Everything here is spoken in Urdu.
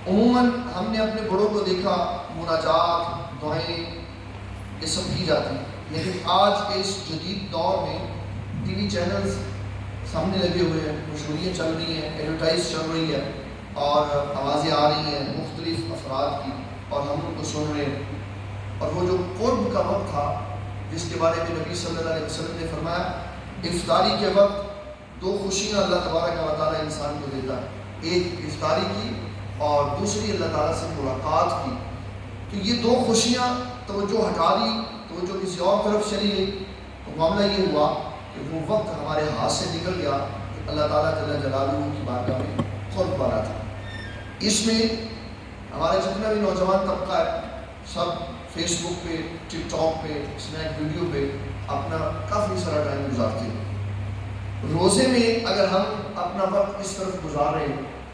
عموماً ہم نے اپنے بڑوں کو دیکھا مناجات دعائیں یہ سب کی جاتی، لیکن آج کے اس جدید دور میں ٹی وی چینلز سامنے لگے ہوئے ہیں، مشہوریاں چل رہی ہیں، ایڈورٹائز چل رہی ہے اور آوازیں آ رہی ہیں مختلف افراد کی اور ہم ان کو سن رہے ہیں۔ اور وہ جو قرب کا وقت تھا جس کے بارے میں نبی صلی اللہ علیہ وسلم نے فرمایا افطاری کے وقت دو خوشیاں اللہ تبارک و تعالیٰ انسان کو دیتا ہے، ایک افطاری کی اور دوسری اللہ تعالیٰ سے ملاقات کی۔ تو یہ دو خوشیاں توجہ ہٹا دی، توجہ کسی اور طرف چلی گئی، تو معاملہ یہ ہوا کہ وہ وقت ہمارے ہاتھ سے نکل گیا کہ اللہ تعالیٰ جل جلالہ کی بارگاہ میں قرب والا تھا۔ اس میں ہمارے جتنا بھی نوجوان طبقہ ہے سب فیس بک پہ، ٹک ٹاک پہ، اسنیک ویڈیو پہ اپنا کافی سارا ٹائم گزارتے ہیں۔ روزے میں اگر ہم اپنا وقت اس طرف گزار رہے ہیں